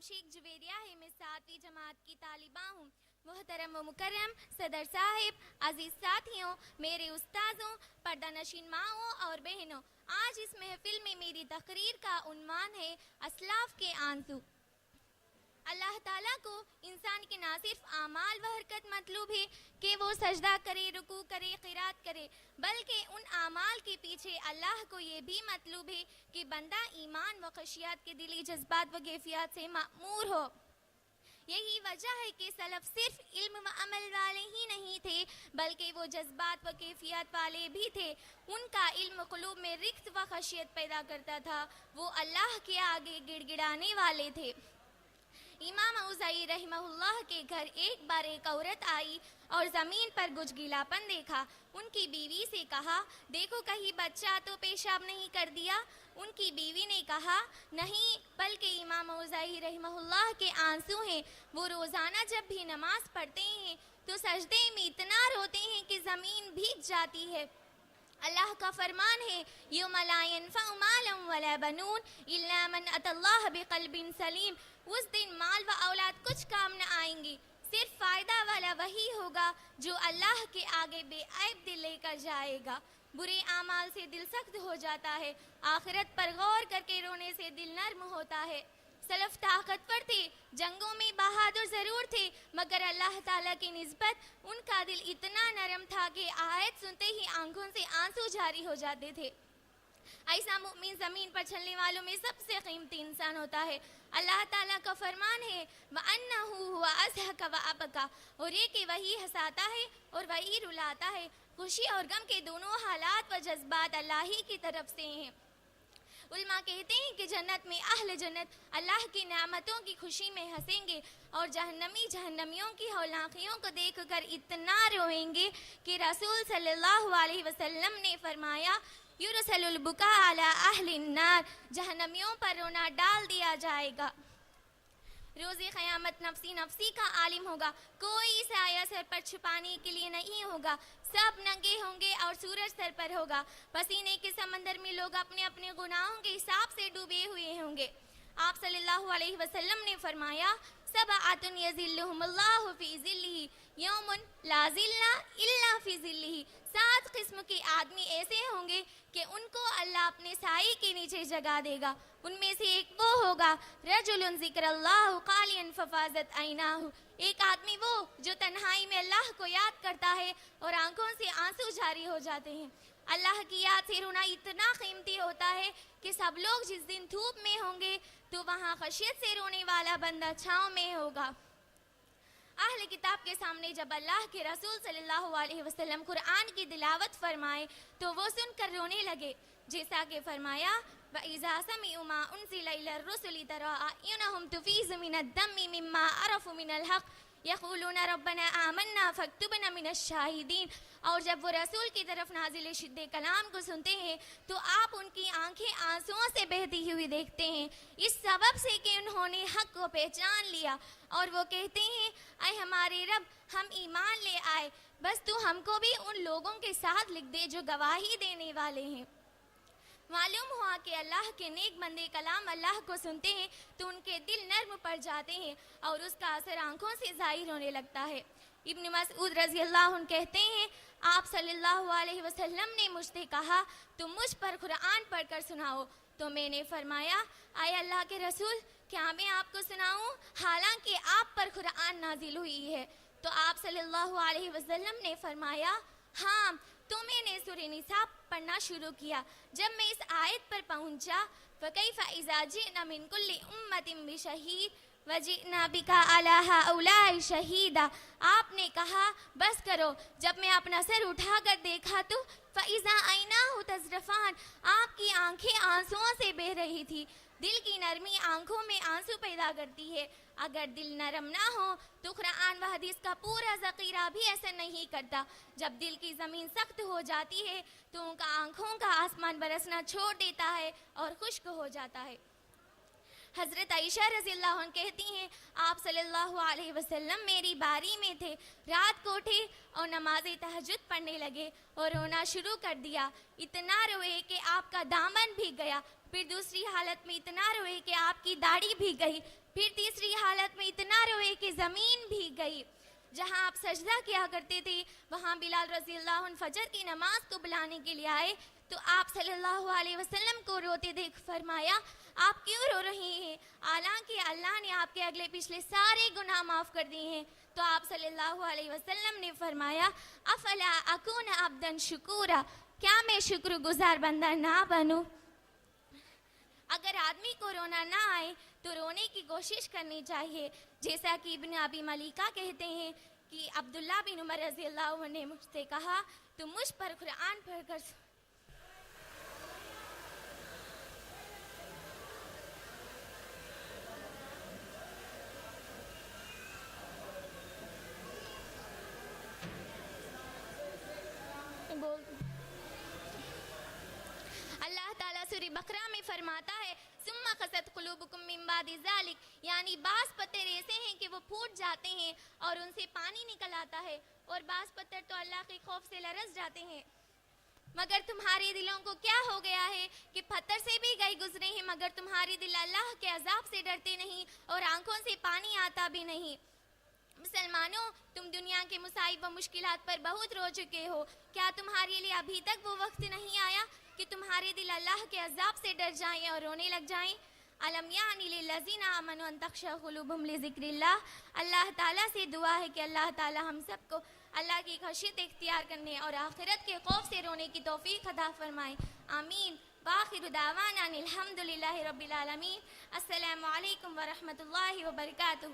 شیخ جویریہ ہے، میں 7ویں جماعت کی طالبہ ہوں۔ محترم و مکرم صدر صاحب، عزیز ساتھیوں، میرے استاذوں، پردہ نشین ماؤں اور بہنوں، آج اس محفل میں میری تقریر کا عنوان ہے اسلاف کے آنسو۔ اللہ تعالیٰ کو انسان کے نہ صرف اعمال و حرکت مطلوب ہے کہ وہ سجدہ کرے، رکوع کرے، قرات کرے، بلکہ ان اعمال کے پیچھے اللہ کو یہ بھی مطلوب ہے کہ بندہ ایمان و خشیت کے دلی جذبات و کیفیات سے معمور ہو۔ یہی وجہ ہے کہ سلف صرف علم و عمل والے ہی نہیں تھے، بلکہ وہ جذبات و کیفیات والے بھی تھے۔ ان کا علم قلوب میں رغبت و خشیت پیدا کرتا تھا، وہ اللہ کے آگے گڑ گڑانے والے تھے۔ امام اوزاعی رحمہ اللہ کے گھر ایک بار ایک عورت آئی اور زمین پر کچھ گیلا پن دیکھا۔ ان کی بیوی سے کہا، دیکھو کہیں بچہ تو پیشاب نہیں کر دیا؟ ان کی بیوی نے کہا، نہیں، بلکہ امام اوزاعی رحمہ اللہ کے آنسو ہیں۔ وہ روزانہ جب بھی نماز پڑھتے ہیں تو سجدے میں اتنا روتے ہیں کہ زمین بھیگ جاتی ہے۔ اللہ کا فرمان ہے، یوم لا ینفع مال ولا بنون الا من اتى اللہ بقلب سلیم۔ اس دن مال و اولاد کچھ کام نہ آئیں گی، صرف فائدہ والا وہی ہوگا جو اللہ کے آگے بے عیب دل لے کر جائے گا۔ برے اعمال سے دل سخت ہو جاتا ہے، آخرت پر غور کر کے رونے سے دل نرم ہوتا ہے۔ سلف طاقتور تھے، جنگوں میں بہادر ضرور تھے، مگر اللہ تعالیٰ کی نسبت ان کا دل اتنا نرم تھا کہ آیت سنتے ہی آنکھوں سے آنسو جاری ہو جاتے تھے۔ ایسا مومن زمین پر چلنے والوں میں سب سے قیمتی انسان ہوتا ہے۔ اللہ تعالیٰ کا فرمان ہے، وَأَنَّهُ هُوَ أَضْحَكَ وَأَبْكَىٰ، اور یہ کہ وہی ہنساتا ہے اور وہی رلاتا ہے۔ خوشی اور غم کے دونوں حالات و جذبات اللہ ہی کی طرف سے ہیں۔ علماء کہتے ہیں کہ جنت میں اہل جنت اللہ کی نعمتوں کی خوشی میں ہنسیں گے، اور جہنمی جہنمیوں کی ہولناکیوں کو دیکھ کر اتنا روئیں گے کہ رسول صلی اللہ علیہ وسلم نے فرمایا، یرسل البکاء علی اہل النار، جہنمیوں پر رونا ڈال دیا جائے گا۔ روز قیامت نفسی نفسی کا عالم ہوگا، کوئی سایہ سر پر چھپانے کے لیے نہیں ہوگا، سب ننگے ہوں گے اور سورج سر پر ہوگا۔ پسینے کے سمندر میں لوگ اپنے اپنے گناہوں کے حساب سے ڈوبے ہوئے ہوں گے۔ آپ صلی اللہ علیہ وسلم نے فرمایا، سبعۃ یظلھم اللہ فی ظلہ یوم لا ظل الا فی ظلہ، 7 قسم کے آدمی ایسے ہوں گے کہ ان کو اللہ اپنے سائے کے نیچے جگا دے گا۔ ان میں سے ایک وہ ہوگا، رجل ذکر اللہ خالیا ففاضت عیناہ، ایک آدمی وہ جو تنہائی میں اللہ کو یاد کرتا ہے اور آنکھوں سے آنسو جاری ہو جاتے ہیں۔ اللہ کی یاد سے رونا اتنا قیمتی ہوتا ہے کہ سب لوگ جس دن دھوپ میں ہوں گے تو وہاں خشیت سے رونے والا بندہ چھاؤں میں ہوگا۔ اہل کتاب کے سامنے جب اللہ کے رسول صلی اللہ علیہ وسلم قرآن کی تلاوت فرمائے تو وہ سن کر رونے لگے، جیسا کہ فرمایا، وَإِذَا سَمِعُوا مَا أُنزِلَ إِلَى الرُّسُلِ تَرَىٰ أَعْيُنَهُمْ تَفِيضُ مِنَ الدَّمِّ مِمَّا عَرَفُوا مِنَ الْحَقِّ يَقُولُونَ رَبَّنَا آمَنَّا فَاكْتُبْنَا مِنَ الشَّاهِدِينَ۔ اور جب وہ رسول کی طرف نازل شدہ کلام کو سنتے ہیں تو آپ ان کی آنکھیں آنسوؤں سے بہتی ہوئی دیکھتے ہیں، اس سبب سے کہ انہوں نے حق کو پہچان لیا، اور وہ کہتے ہیں، اے ہمارے رب، ہم ایمان لے آئے، بس تو ہم کو بھی ان لوگوں کے ساتھ لکھ دے جو گواہی دینے والے ہیں۔ معلوم ہوا کہ اللہ کے نیک بندے کلام اللہ کو سنتے ہیں تو ان کے دل نرم پڑ جاتے ہیں اور اس کا اثر آنکھوں سے ظاہر ہونے لگتا ہے۔ ابن مسعود رضی اللہ عنہ کہتے ہیں، آپ صلی اللہ علیہ وسلم نے مجھ سے کہا، تم مجھ پر قرآن پڑھ کر سناؤ، تو میں نے فرمایا، اے اللہ کے رسول، کیا میں آپ کو سناؤں حالانکہ آپ پر قرآن نازل ہوئی ہے؟ تو آپ صلی اللہ علیہ وسلم نے فرمایا، ہاں۔ تو میں نے سورہ نساء پڑھنا شروع کیا۔ جب میں اس آیت پر پہنچا، فَكَيْفَ إِذَا جِئْنَا مِن كُلِّ أُمَّةٍ بِشَهِيدٍ وَجِئْنَا بِكَ عَلَىٰ هَٰؤُلَاءِ شَهِيدًا، آپ نے کہا، بس کرو۔ جب میں اپنا سر اٹھا کر دیکھا تو فَإِذَا عَيْنَاهُ تَذْرِفَانِ، آپ کی آنکھیں آنسوؤں سے بہہ رہی تھی۔ دل کی نرمی آنکھوں میں آنسو پیدا کرتی ہے، اگر دل نرم نہ ہو تو قرآن و حدیث کا پورا ذخیرہ بھی ایسا نہیں کرتا۔ جب دل کی زمین سخت ہو جاتی ہے تو ان کا آنکھوں کا آسمان برسنا چھوڑ دیتا ہے اور خشک ہو جاتا ہے۔ حضرت عائشہ رضی اللہ عنہ کہتی ہیں، آپ صلی اللہ علیہ وسلم میری باری میں تھے، رات کو اٹھے اور نماز تہجد پڑھنے لگے اور رونا شروع کر دیا، اتنا روئے کہ آپ کا دامن بھیگ گیا، پھر دوسری حالت میں اتنا روئے کہ آپ کی داڑھی بھیگ گئی، پھر تیسری حالت میں اتنا روئے کہ زمین بھیگ گئی. جہاں آپ سجدہ کیا کرتے تھے وہاں بلال رضی اللہ عنہ فجر کی نماز کو بلانے کے لیے آئے تو آپ صلی اللہ علیہ وسلم کو روتے دیکھ فرمایا آپ کیوں رو رہے ہیں حالانکہ اللہ نے آپ کے اگلے پچھلے سارے گناہ معاف کر دیے ہیں. تو آپ صلی اللہ علیہ وسلم نے فرمایا افلا اکون عبدا شکورا, کیا میں شکر گزار بندہ نہ بنوں. اگر آدمی کو رونا نہ آئے تو رونے کی کوشش کرنی چاہیے, جیسا کہ ابن ابی ملیکہ کہتے ہیں کہ عبداللہ بن عمر رضی اللہ عنہ نے مجھ سے کہا تم مجھ پر قرآن پڑھ کر اللہ تعالیٰ سورہ بقرہ میں فرماتا ہے ثم قست قلوبکم من بعد ذلک, یعنی بعض پتھر ایسے ہیں کہ وہ پھوٹ جاتے ہیں اور ان سے پانی نکل آتا ہے, اور بعض پتھر تو اللہ کے خوف سے لرز جاتے ہیں. مگر تمہارے دلوں کو کیا ہو گیا ہے کہ پتھر سے بھی گئے گزرے ہیں مگر تمہارے دل اللہ کے عذاب سے ڈرتے نہیں اور آنکھوں سے پانی آتا بھی نہیں. مسلمانوں, تم دنیا کے مصائب و مشکلات پر بہت رو چکے ہو, کیا تمہارے لیے ابھی تک وہ وقت نہیں آیا کہ تمہارے دل اللہ کے عذاب سے ڈر جائیں اور رونے لگ جائیں؟ الم یعنی للذین آمنوا ان تخشع قلوبہم لذکر اللہ. اللہ تعالیٰ سے دعا ہے کہ اللہ تعالیٰ ہم سب کو اللہ کی خشیت اختیار کرنے اور آخرت کے خوف سے رونے کی توفیق عطا فرمائے. آمین. وآخر دعوانا الحمد للہ رب العالمین. السلام علیکم ورحمۃ اللہ وبرکاتہ.